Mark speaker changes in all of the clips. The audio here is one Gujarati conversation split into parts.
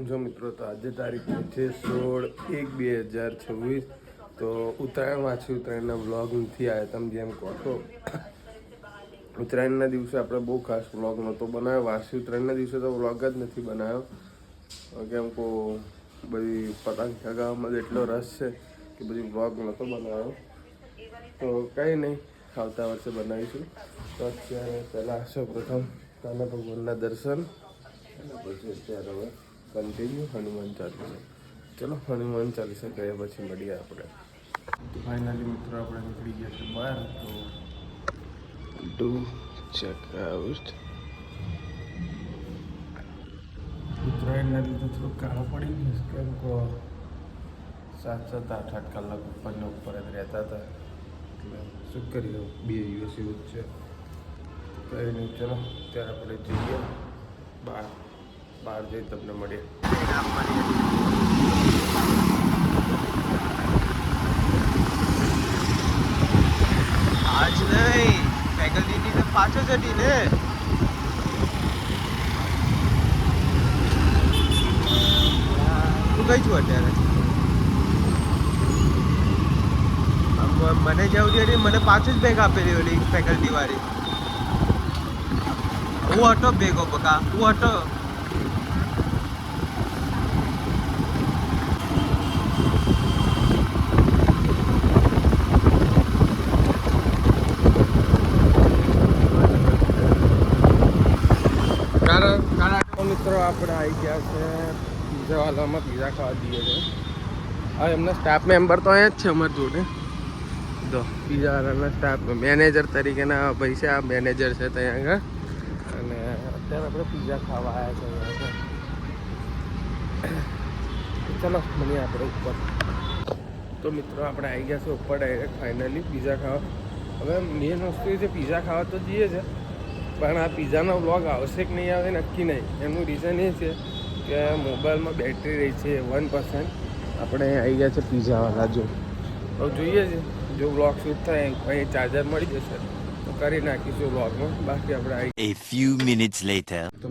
Speaker 1: જો મિત્રો, તો આજે તારીખ છે 16/1/2026. તો ઉત્તરાયણ વાંચી ઉત્તરાયણના વ્લોગ નથી આવ્યા. તમે જેમ કહો છો, ઉત્તરાયણના દિવસે આપણે બહુ ખાસ વ્લોગ નહોતો બનાવ્યો. વાર્ષિક ઉત્તરાયણના દિવસે તો વ્લોગ જ નથી બનાવ્યો, કેમ કે બધી પતંગ ચગાવવામાં એટલો રસ છે કે બધી વ્લોગ નહોતો બનાવ્યો. તો કંઈ નહીં, આવતા વર્ષે બનાવીશું. તો અત્યારે પહેલાં સૌપ્રથમ કાના ભગવાનના દર્શન અને પછી અત્યારે હવે કન્ટિન્યુ હનુમાન ચાલીસા. ચલો હનુમાન ચાલીસા ગયા પછી મળીએ આપણે. તો ફાઇનલી મિત્રો આપણે નીકળી ગયા છે બહાર. તો ડુ ચેક આઉટ. ઉત્તરાયણના લીધે થોડું કાળું પડી ગયું, કેમ કે 7-7, 8-8 કલાક ઉપરને ઉપર જ રહેતા હતા. એટલે શું કરીએ, 2 દિવસ એવું જ છે. કંઈ નહીં, ચલો ત્યારે આપણે જઈએ બહાર જઈ તમને મળીએ.
Speaker 2: આજ નહીં, ફેકલ્ટીની તો પાછો જતી ને. તું કઈ છું અત્યારે? મને જવું હતી, મને પાછું જ બેગ આપેલી ઓલી ફેકલ્ટી વાળી. હું હતો બેગો બકા, હું હતો.
Speaker 1: મિત્રો આપણે આવી ગયા છે પીઝાવાલામાં. પીઝા ખાવા દઈએ છે. હવે એમના સ્ટાફ મેમ્બર તો અહીંયા જ છે અમારી જોડે. તો પીઝાવાલાના સ્ટાફ મેનેજર તરીકેના ભાઈ છે. આ મેનેજર છે ત્યાં આગળ. અને અત્યારે આપણે પીઝા ખાવા આવ્યા છે અહીંયા. ચલો મળીએ આપણે ઉપર. તો મિત્રો આપણે આવી ગયા છે ઉપર ડાયરેક્ટ ફાઇનલી પીઝા ખાવા. હવે મેન વસ્તુ એ છે, પીઝા ખાવા તો જઈએ છે, પણ આ પીઝાનો વ્લોગ આવશે કે નહીં આવે નક્કી નહીં. એનું રીઝન એ છે કે મોબાઈલમાં બેટરી રહી છે 1%. આપણે આવી ગયા છે પીઝાવાળા. જો હવે જોઈએ છે, જો વ્લોગ શૂટ થાય અહીં ચાર્જર મળી જશે તો કરી નાખીશું વ્લોગમાં. બાકી આપણે
Speaker 2: A few minutes later.
Speaker 1: તો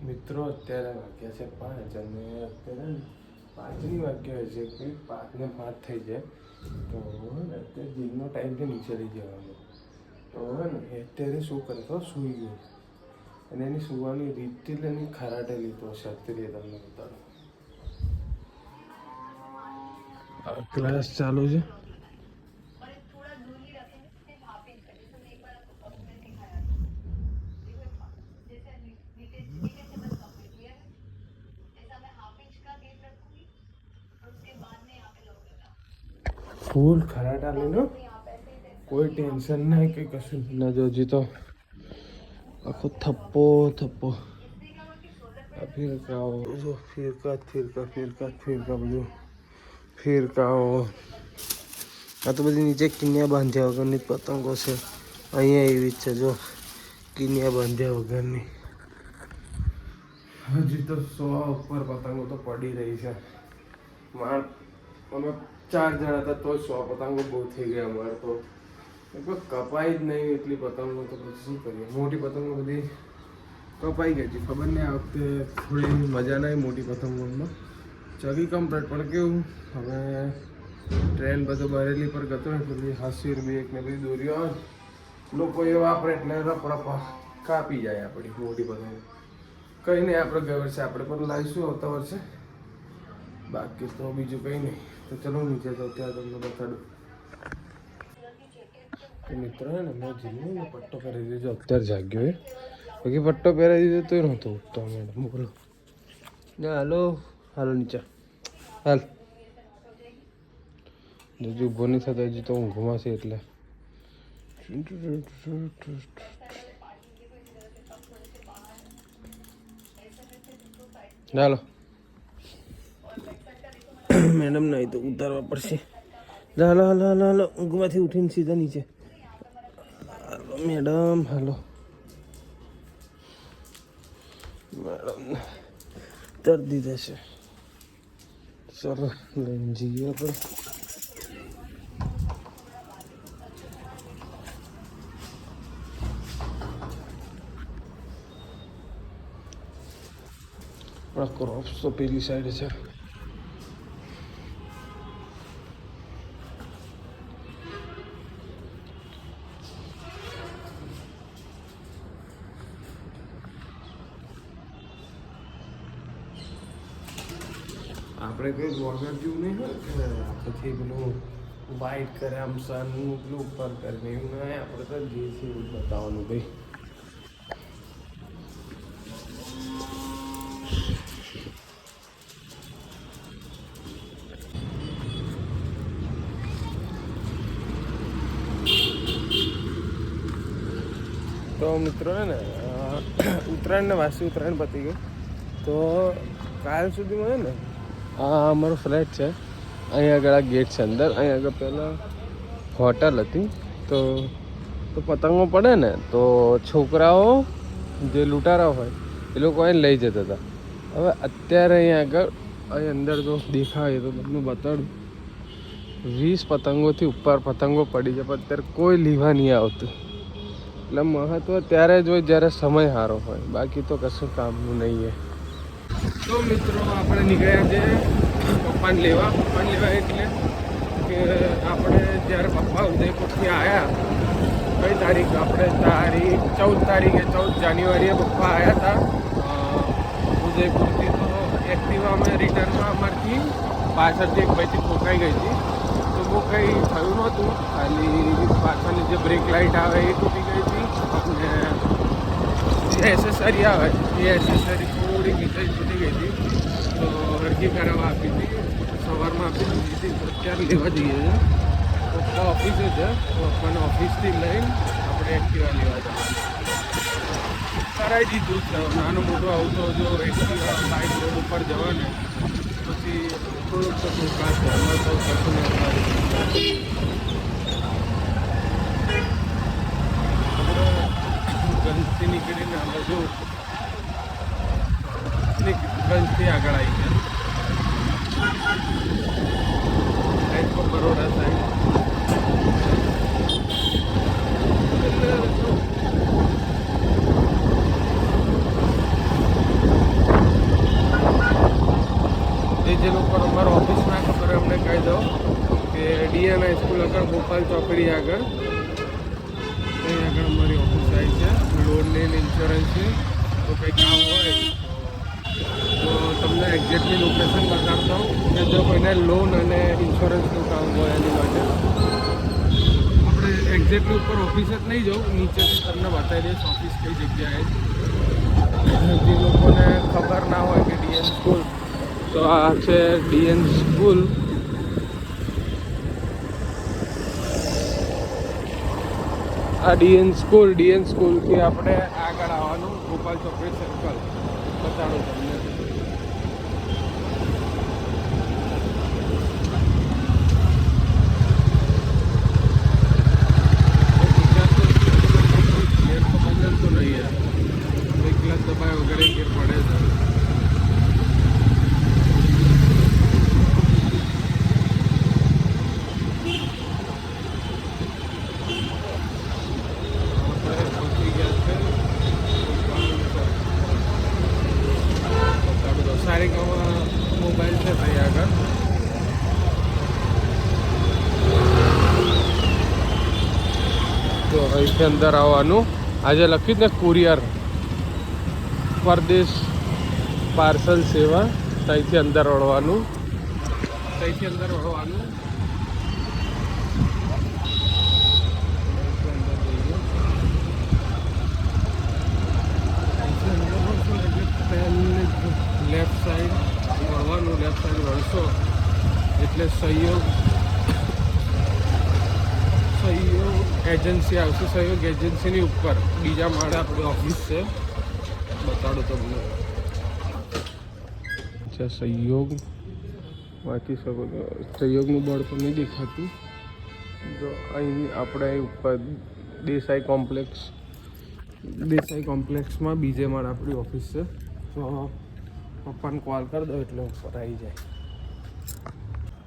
Speaker 1: મિત્રો અત્યારે વાગ્યા છે 5 અને અત્યારે 5ની વાગ્યા છે કે 5 ને 5 થઈ જાય. તો અત્યારે જીમનો ટાઈમ છે, નીચે લઈ જવાનો. તો ને અત્યારે શું કરે તો સૂઈ ગયો, અને એની સુવાની રીતથી એની ખરાટે લીધો હશે. અત્યારે તમને બતાડો, ક્લાસ ચાલુ છે. ફૂલ ખરાટા લઈને, કોઈ ટેન્શન નહીં કે કશું ના. જો હજી તો આખો થપ્પો ફિરકાઓ, જો ફિરકા બધું ફિરકાઓ. આ તો બધી નીચે કિન્યા બાંધ્યા વગરની પતંગો છે. અહીંયા એવી જ છે, જો કિન્યા બાંધ્યા વગરની. હજી તો 100 ઉપર પતંગો તો પડી રહી છે. અમે 4 જણા હતા તો 100 પતંગો બહુ થઈ ગયા અમારે. તો કપાઈ જ નહીં એટલી પતંગો. તો પછી શું કરીએ, મોટી પતંગો બધી કપાઈ ગઈ છે. ખબર નહીં આ વખતે થોડી મજા નહીં મોટી પતંગોમાં. ચગી કમ્પ્લીટ, પણ કેવું હવે ટ્રેન બધું બરેલી પર ગતો ને પેલી હાસ્ય બેગ ને બધી દોરીઓ આવે, લોકો એ વાપરે એટલે રપ કાપી જાય આપણી મોટી પતંગો. કંઈ નહીં, આપણે ગયા વર્ષે આપણે પણ લાવીશું આવતા વર્ષે. બાકી તો બીજું કંઈ નહીં. તો ચલો નીચે તો ત્યાં તમને બતાડું. તો મિત્રો હે ને, મેં જીમને પટ્ટો પહેરી દીધો, અત્યારે જાગ્યો એ. બાકી પટ્ટો પહેરાવી દીધો તો નહોતો ઉઠતો. મેડમ બોલો, હાલો નીચે હાલ. હજુ ઊભો નહીં થતો, હજી તો ઊંઘમાં છે એટલે. ચાલો મેડમ નહીં તો ઉતારવા પડશે. હાલો ઊંઘમાંથી ઉઠીને સીધા નીચે. મેડમ હાલો, મેડમ ઉતારી દીધા છે. ચાલો લઈને જઈએ આપણે. આપણા ક્રોપ્સ તો પેલી સાઈડ છે. આપણે કંઈ વોગર જેવું નહીં હોય કે પછી પેલું વાઇટ કરે આમ સનનું પેલું ઉપર કરીને એવું નહીં. આપણે તો જે છે એવું બતાવવાનું ભાઈ. તો મિત્રો ને ઉત્તરાયણ ને વાસી ઉત્તરાયણ પતી ગયું. તો કાલ સુધીમાં ને આ અમારો ફ્લેટ છે. અહીંયા આગળ આ ગેટ છે અંદર. અહીંયા આગળ પહેલાં હોટલ હતી. તો પતંગો પડે ને તો છોકરાઓ જે લૂંટારા હોય એ લોકો એને લઈ જતા હતા. હવે અત્યારે અહીંયા આગળ અહીં અંદર જો દેખાય તો તમને બતાડું 20 પતંગોથી ઉપર પતંગો પડી છે, પણ અત્યારે કોઈ લેવા નહીં આવતું. એટલે મહત્વ ત્યારે જ હોય જ્યારે સમય સારો હોય, બાકી તો કશું કામનું નહીં છે. તો મિત્રો આપણે નીકળ્યા છે પપ્પાને લેવા એટલે કે આપણે જ્યારે પપ્પા ઉદયપુરથી આવ્યા, કઈ તારીખ આપણે 14 જાન્યુઆરીએ પપ્પા આવ્યા હતા ઉદયપુરથી. તો એક્ટિવા અમે રિટર્નમાં અમારથી પાછળથી એક ભાઈથી ઠોકાઈ ગઈ હતી. તો બહુ કંઈ થયું નહોતું, ખાલી પાછળની જે બ્રેક લાઇટ આવે એ તૂટી ગઈ હતી અને જે એસેસરી આવે એ એસેસરી થોડી નીચે તૂટી ગઈ હતી. તો હરકી કરાવવા આપી હતી, સવારમાં આપી દીધી હતી. અત્યારે લેવા જઈએ છીએ. પપ્પા ઓફિસે છે, તો પપ્પાને ઓફિસથી લઈને આપણે એક્ટિવા લેવા જવાનું કરાવી દીધું છે. નાનું મોટું આવું તો જો એક્ટિવા બાઇક રોડ ઉપર જવાને પછી થોડુંક તો ત્રાસ થાય તો કશું ગંજથી નીકળીને આપણે જો ગંજથી આગળ આવી ગયા સાઈડ પર બરોડા સાઈડ. જે લોકો અમારા ઓફિસમાં ખબર અમને કહી દો કે DN હાઈસ્કૂલ આગળ ગોપાલ ચોકડી આગળ અહીં આગળ અમારી ઓફિસ આવી છે. લોન ને ઇન્સ્યોરન્સની તો કંઈ કામ હોય તો તમને એક્ઝેક્ટલી લોકેશન બતાવતો હોઉં કે જો કોઈને લોન અને ઇન્સ્યોરન્સનું કામ હોય એની માટે આપણે એક્ઝેક્ટલી ઉપર ઓફિસ જ નહીં જવું, નીચેથી તમને બતાવી દઈશ ઓફિસ કઈ જગ્યાએ. જે લોકોને ખબર ના હોય કે DN સ્કૂલ, તો આ છે DN સ્કૂલ. આ DN સ્કૂલથી આપણે આગળ આવવાનું ગોપાલ ચોકડી સર્કલ બતાડું તમને. તો નહીં યાર, એક ગ્લાસ દબાય વગેરે ગેર પડે છે. મોબાઈલ છે ભાઈ આગળ. તો અહીંથી અંદર આવવાનું. આજે લખ્યું ને કુરિયર પરદેશ પાર્સલ સેવા, ત્યાંથી અંદર વળવાનું. લેફ્ટ સાઈડ વળશો એટલે સહયોગ એજન્સી આવશે. સહયોગ એજન્સીની ઉપર બીજા માળે આપણી ઓફિસ છે, બતાડો તમને. અચ્છા, સહયોગ વાંચી શકો છો. સહયોગનું બોર્ડ તો નહીં દેખાતું. જો અહીં આપણે ઉપર દેસાઈ કોમ્પ્લેક્સમાં બીજે માળે આપણી ઓફિસ છે. તો પપ્પાને કોલ કરી દો એટલે ઉપર આવી જાય.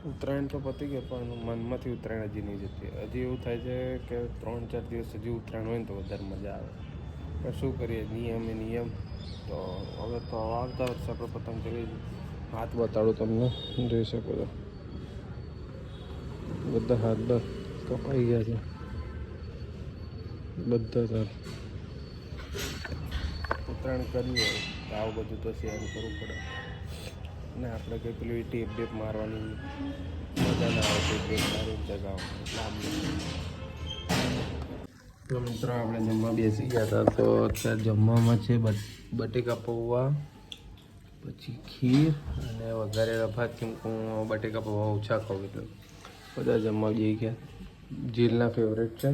Speaker 1: ઉત્તરાયણ તો પતી ગયો, પણ મનમાંથી ઉત્તરાયણ હજી નહીં જતી. હજી એવું થાય છે કે 3-4 દિવસ હજી ઉત્તરાયણ હોય ને તો વધારે મજા આવે. પણ શું કરીએ, નિયમ તો હવે તો આવતા વર્ષે આપણે પતંગ ચગાવી હાથ બતાડું તમને, જોઈ શકો છો બધા હાથ બસ કપાઈ ગયા છે બધા. સર ઉત્તરાયણ કરવી હોય તો આવું બધું તો શેર કરવું પડે ને. આપણે કંઈ પેલી ટેપ બેપ મારવાની મજા ના આવે, ટેપ બેપ મારી જગાવ તો મિત્રો આપણે જમવા બેસી ગયા હતા. તો અત્યારે જમવામાં છે બટેકા પૌવા, પછી ખીર અને વઘારેલા ભાત. કેમ કે હું બટેકા પૌવા ઓછા ખાઉં એટલે બધા જમવા જઈ ગયા. જીલના ફેવરેટ છે.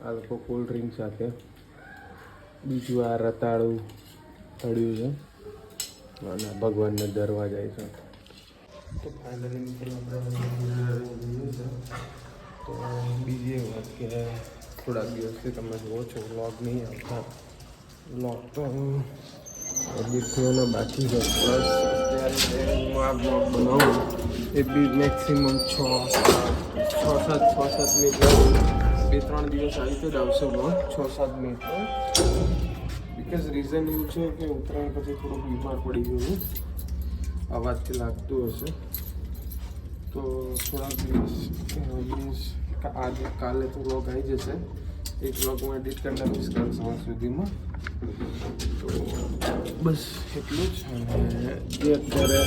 Speaker 1: આ લોકો કોલ્ડ ડ્રિંક સાથે, બીજું આ રતાળું તળ્યું છે અને ભગવાનને દરવા જાય છે. તો ફાઇનલી તો બીજી એક વાત કે થોડાક દિવસથી તમે જુઓ છો વ્લોગ નહીં આવતા. વ્લોગ તો એડિટ થવાના બાકી છે. પ્લસ અત્યારે હું આ બ્લોગ બનાવું એ બી મેક્સિમમ 6-7 મિનિટ 2-3 દિવસ આવી તો જ આવશે બ્લોગ 6-7 મિનિટનો. બિકોઝ રીઝન એવું છે કે ઉત્તરાયણ પછી થોડુંક બીમાર પડી ગયું, અવાજથી લાગતું હશે. તો થોડાક દિવસ મીન્સ આજે કાલે તો વ્લોગ આવી જશે. એક વ્લોગ હું એડિટ કરી નાખીશ કાલ સવાર સુધીમાં. તો બસ એટલું જ. અને જે અત્યારે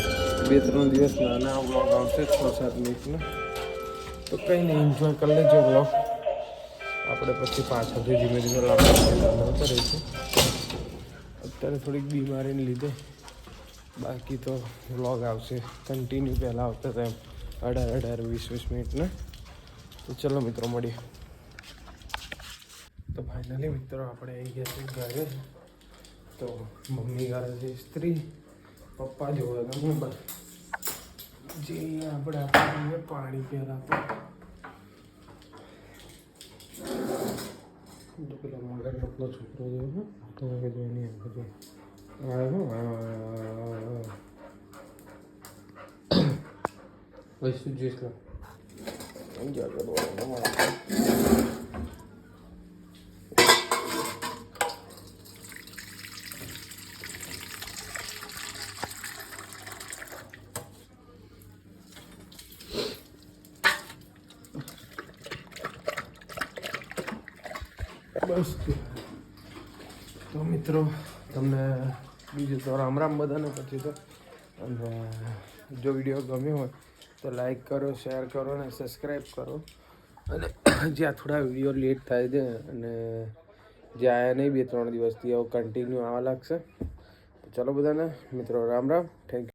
Speaker 1: 2-3 દિવસ નાના વ્લોગ આવશે 6-7 મિનિટના, તો કંઈ નહીં, એન્જોય કરી લેજો વ્લોગ. આપણે પછી પાછળથી ધીમે ધીમે લાવતા રહીશું. અત્યારે થોડીક બીમારીને લીધે, બાકી તો વ્લોગ આવશે કન્ટિન્યુ. પહેલાં આવતા હતા એમ 18-20 મિનિટના. તો ચલો મિત્રો મળીએ. તો ફાઇનલી મિત્રો આપણે આવી ગયા છીએ ઘરે. તો મમ્મી ઘરે છે સ્ત્રી, પપ્પા જોવે તો મોબાઈલ. જે આપણે પાણી પહેરાતા તો પેલા મગર કેટલો છોકરો જોયો તો હવે જોઈ નહીં આવે. ભાઈ શું જોઈશ લો સમજ્યા કરવાનું. બસ તો મિત્રો તમને બીજું તો રામ રામ બધાને. પછી તો અને જો વિડીયો ગમ્યો હોય તો લાઈક કરો, શેર કરો અને સબસ્ક્રાઈબ કરો. અને જ્યાં થોડા વિડીયો લેટ થાય છે અને જે આવ્યા નહીં 2-3 દિવસથી, આવું કન્ટિન્યુ આવવા લાગશે. તો ચલો બધાને મિત્રો રામ રામ, થેન્ક યુ.